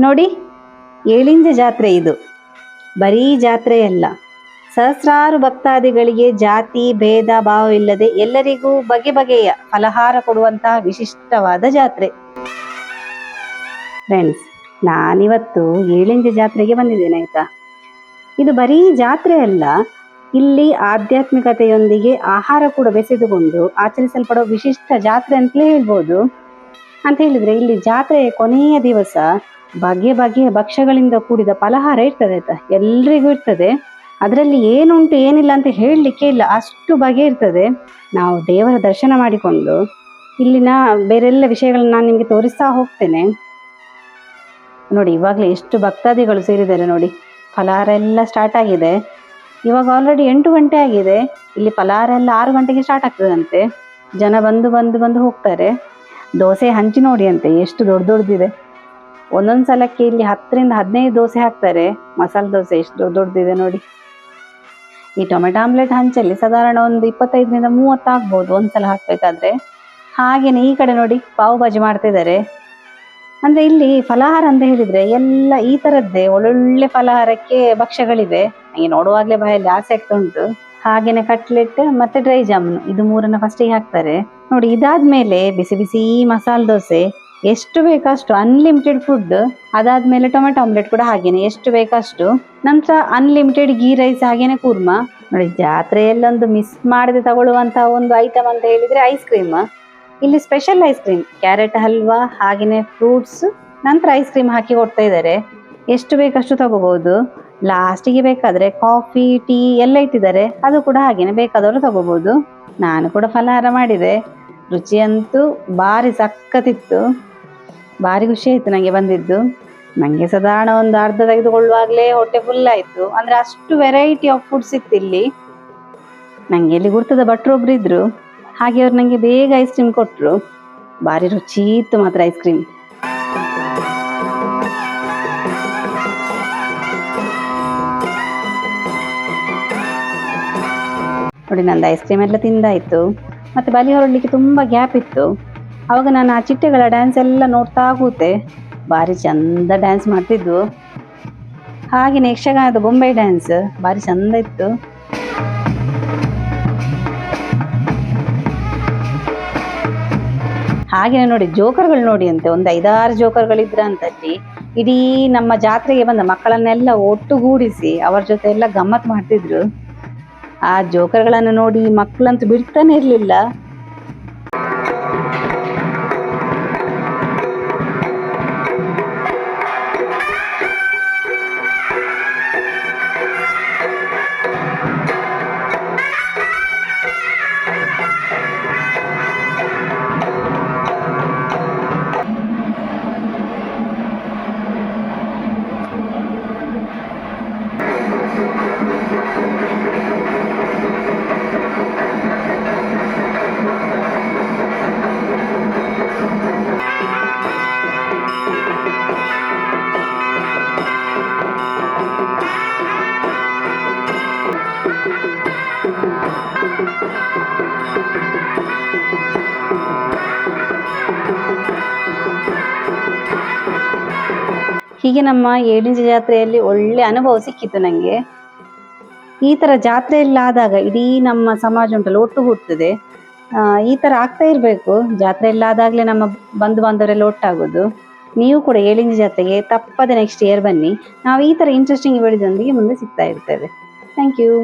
ನೋಡಿ, ಏಳಿಂಜ ಜಾತ್ರೆ ಇದು. ಬರೀ ಜಾತ್ರೆಯಲ್ಲ, ಸಹಸ್ರಾರು ಭಕ್ತಾದಿಗಳಿಗೆ ಜಾತಿ ಭೇದ ಭಾವವಿಲ್ಲದೆ ಎಲ್ಲರಿಗೂ ಬಗೆ ಬಗೆಯ ಫಲಹಾರ ಕೊಡುವಂತಹ ವಿಶಿಷ್ಟವಾದ ಜಾತ್ರೆ. ಫ್ರೆಂಡ್ಸ್, ನಾನಿವತ್ತು ಏಳಿಂಜ ಜಾತ್ರೆಗೆ ಬಂದಿದ್ದೇನೆ ಆಯ್ತಾ. ಇದು ಬರೀ ಜಾತ್ರೆ ಅಲ್ಲ, ಇಲ್ಲಿ ಆಧ್ಯಾತ್ಮಿಕತೆಯೊಂದಿಗೆ ಆಹಾರ ಕೂಡ ಬೆಸೆದುಕೊಂಡು ಆಚರಿಸಲ್ಪಡುವ ವಿಶಿಷ್ಟ ಜಾತ್ರೆ ಅಂತಲೇ ಹೇಳ್ಬೋದು. ಅಂತ ಹೇಳಿದ್ರೆ ಇಲ್ಲಿ ಜಾತ್ರೆಯ ಕೊನೆಯ ದಿವಸ ಬಗೆ ಬಗೆಯ ಭಕ್ಷ್ಯಗಳಿಂದ ಕೂಡಿದ ಫಲಹಾರ ಇರ್ತದೆ ಆಯ್ತಾ, ಎಲ್ರಿಗೂ ಇರ್ತದೆ. ಅದರಲ್ಲಿ ಏನುಂಟು ಏನಿಲ್ಲ ಅಂತ ಹೇಳಲಿಕ್ಕೆ ಇಲ್ಲ, ಅಷ್ಟು ಬಗೆ ಇರ್ತದೆ. ನಾವು ದೇವರ ದರ್ಶನ ಮಾಡಿಕೊಂಡು ಇಲ್ಲಿನ ಬೇರೆಲ್ಲ ವಿಷಯಗಳನ್ನ ನಾನು ನಿಮಗೆ ತೋರಿಸ್ತಾ ಹೋಗ್ತೇನೆ. ನೋಡಿ, ಇವಾಗಲೇ ಎಷ್ಟು ಭಕ್ತಾದಿಗಳು ಸೇರಿದ್ದಾರೆ ನೋಡಿ. ಫಲಹಾರ ಎಲ್ಲ ಸ್ಟಾರ್ಟ್ ಆಗಿದೆ. ಇವಾಗ ಆಲ್ರೆಡಿ 8 ಗಂಟೆ ಆಗಿದೆ. ಇಲ್ಲಿ ಫಲಹಾರ ಎಲ್ಲ 6 ಗಂಟೆಗೆ ಸ್ಟಾರ್ಟ್ ಆಗ್ತದಂತೆ. ಜನ ಬಂದು ಬಂದು ಬಂದು ಹೋಗ್ತಾರೆ. ದೋಸೆ ಹಂಚಿ ನೋಡಿ ಅಂತೆ ಎಷ್ಟು ದೊಡ್ಡ ದೊಡ್ಡದಿದೆ. ಒಂದೊಂದು ಸಲಕ್ಕೆ ಇಲ್ಲಿ 10 ರಿಂದ 15 ದೋಸೆ ಹಾಕ್ತಾರೆ. ಮಸಾಲೆ ದೋಸೆ ಎಷ್ಟು ದೊಡ್ಡ ದೊಡ್ಡದಿದೆ ನೋಡಿ. ಈ ಟೊಮೆಟೊ ಆಮ್ಲೆಟ್ ಹಂಚಲ್ಲಿ ಸಾಧಾರಣ ಒಂದು 25 ರಿಂದ 30 ಆಗ್ಬೋದು ಒಂದ್ಸಲ ಹಾಕ್ಬೇಕಾದ್ರೆ. ಹಾಗೇನೆ ಈ ಕಡೆ ನೋಡಿ, ಪಾವ್ ಭಾಜಿ ಮಾಡ್ತಿದ್ದಾರೆ. ಅಂದ್ರೆ ಇಲ್ಲಿ ಫಲಹಾರ ಅಂತ ಹೇಳಿದ್ರೆ ಎಲ್ಲ ಈ ತರದ್ದೇ ಒಳ್ಳೊಳ್ಳೆ ಫಲಹಾರಕ್ಕೆ ಭಕ್ಷ್ಯಗಳಿವೆ. ನನಗೆ ನೋಡುವಾಗ್ಲೇ ಬಾಯಲ್ಲಿ ಆಸೆ ಆಗ್ತಾ ಉಂಟು. ಹಾಗೇನೆ ಕಟ್ಲೆಟ್ ಮತ್ತೆ ಡ್ರೈ ಜಾಮೂನು, ಇದು 3ನ್ನ ಫಸ್ಟಿಗೆ ಹಾಕ್ತಾರೆ ನೋಡಿ. ಇದಾದ್ಮೇಲೆ ಬಿಸಿ ಬಿಸಿ ಮಸಾಲೆ ದೋಸೆ, ಎಷ್ಟು ಬೇಕಷ್ಟು ಅನ್ಲಿಮಿಟೆಡ್ ಫುಡ್. ಅದಾದ್ಮೇಲೆ ಟೊಮೆಟೊ ಆಮ್ಲೆಟ್ ಕೂಡ ಹಾಗೇನೆ ಎಷ್ಟು ಬೇಕಷ್ಟು. ನಂತರ ಅನ್ಲಿಮಿಟೆಡ್ ಗೀ ರೈಸ್, ಹಾಗೇನೆ ಕೂರ್ಮಾ ನೋಡಿ. ಜಾತ್ರೆಯಲ್ಲೊಂದು ಮಿಸ್ ಮಾಡದೆ ತಗೊಳ್ಳುವಂತಹ ಒಂದು ಐಟಮ್ ಅಂತ ಹೇಳಿದ್ರೆ ಐಸ್ ಕ್ರೀಮ್. ಇಲ್ಲಿ special ice cream, carrot halwa, ಹಾಗೇನೆ ಫ್ರೂಟ್ಸ್, ನಂತರ ಐಸ್ ಕ್ರೀಮ್ ಹಾಕಿ ಕೊಡ್ತಾ ಇದ್ದಾರೆ. ಎಷ್ಟು ಬೇಕಷ್ಟು ತಗೋಬಹುದು. ಲಾಸ್ಟಿಗೆ ಬೇಕಾದ್ರೆ ಕಾಫಿ ಟೀ ಎಲ್ಲ ಇಟ್ಟಿದ್ದಾರೆ, ಅದು ಕೂಡ ಹಾಗೇನೆ ಬೇಕಾದವರು ತಗೋಬಹುದು. ನಾನು ಕೂಡ ಫಲಹಾರ ಮಾಡಿದೆ. ರುಚಿಯಂತೂ ಭಾರಿ ಸಖತ್ತಿತ್ತು. ಭಾರಿ ಖುಷಿ ಆಯ್ತು ನನಗೆ ಬಂದಿದ್ದು. ನನಗೆ ಸಾಧಾರಣ ಒಂದು ಅರ್ಧ ತೆಗೆದುಕೊಳ್ಳುವಾಗಲೇ ಹೊಟ್ಟೆ ಫುಲ್ ಆಯ್ತು. ಅಂದ್ರೆ ಅಷ್ಟು ವೆರೈಟಿ ಆಫ್ ಫುಡ್ಸ್ ಇತ್ತು ಇಲ್ಲಿ. ನನಗೆ ಇಲ್ಲಿ ಗುರ್ತದ ಭಟ್ರೊಬ್ರು ಇದ್ರು, ಹಾಗೆ ಅವ್ರು ನನಗೆ ಬೇಗ ಐಸ್ ಕ್ರೀಮ್ ಕೊಟ್ಟರು. ಭಾರಿ ರುಚಿ ಇತ್ತು ಮಾತ್ರ ಐಸ್ ಕ್ರೀಮ್. ನೋಡಿ, ನಂದು ಐಸ್ ಕ್ರೀಮ್ ಎಲ್ಲ ತಿಂದಾಯಿತು. ಮತ್ತು ಬಲಿ ಹೊರಡಲಿಕ್ಕೆ ತುಂಬ ಗ್ಯಾಪ್ ಇತ್ತು. ಆವಾಗ ನಾನು ಆ ಚಿಟ್ಟೆಗಳ ಡ್ಯಾನ್ಸ್ ಎಲ್ಲ ನೋಡ್ತಾ ಕೂತೆ. ಭಾರಿ ಚಂದ ಡ್ಯಾನ್ಸ್ ಮಾಡ್ತಿದ್ವು. ಹಾಗೆಯೇ ಯಕ್ಷಗಾನದ ಗೊಂಬೆ ಡ್ಯಾನ್ಸ್ ಭಾರಿ ಚಂದ ಇತ್ತು. ಹಾಗೆಯೇ ನೋಡಿ, ಜೋಕರ್ಗಳು ನೋಡಿ ಅಂತೆ, ಒಂದು 5-6 ಜೋಕರ್ಗಳಿದ್ರ ಅಂತಲ್ಲಿ. ಇಡೀ ನಮ್ಮ ಜಾತ್ರೆಗೆ ಬಂದ ಮಕ್ಕಳನ್ನೆಲ್ಲ ಒಟ್ಟುಗೂಡಿಸಿ ಅವರ ಜೊತೆ ಎಲ್ಲ ಗಮ್ಮತ್ ಮಾಡ್ತಿದ್ರು. ಆ ಜೋಕರ್ಗಳನ್ನು ನೋಡಿ ಮಕ್ಕಳಂತೂ ಬಿಡ್ತಾನೆ ಇರಲಿಲ್ಲ. ಹೀಗೆ ನಮ್ಮ ಏಳಿಂಜ ಜಾತ್ರೆಯಲ್ಲಿ ಒಳ್ಳೆ ಅನುಭವ ಸಿಕ್ಕಿತ್ತು ನನಗೆ. ಈ ಥರ ಜಾತ್ರೆಯಲ್ಲಾದಾಗ ಇಡೀ ನಮ್ಮ ಸಮಾಜ ಉಂಟಲ್ಲ ಒಟ್ಟುಗೂಡ್ತದೆ. ಈ ಥರ ಆಗ್ತಾ ಇರಬೇಕು. ಜಾತ್ರೆಯಲ್ಲಾದಾಗಲೇ ನಮ್ಮ ಬಂಧು ಬಾಂಧವರೆಲ್ಲ ಒಟ್ಟಾಗೋದು. ನೀವು ಕೂಡ ಏಳಿಂಜ ಜಾತ್ರೆಗೆ ತಪ್ಪದೆ ನೆಕ್ಸ್ಟ್ ಇಯರ್ ಬನ್ನಿ. ನಾವು ಈ ಥರ ಇಂಟ್ರೆಸ್ಟಿಂಗ್ ವಿಡಿಯೋದೊಂದಿಗೆ ಮುಂದೆ ಸಿಗ್ತಾ ಇರ್ತೇವೆ. Thank you.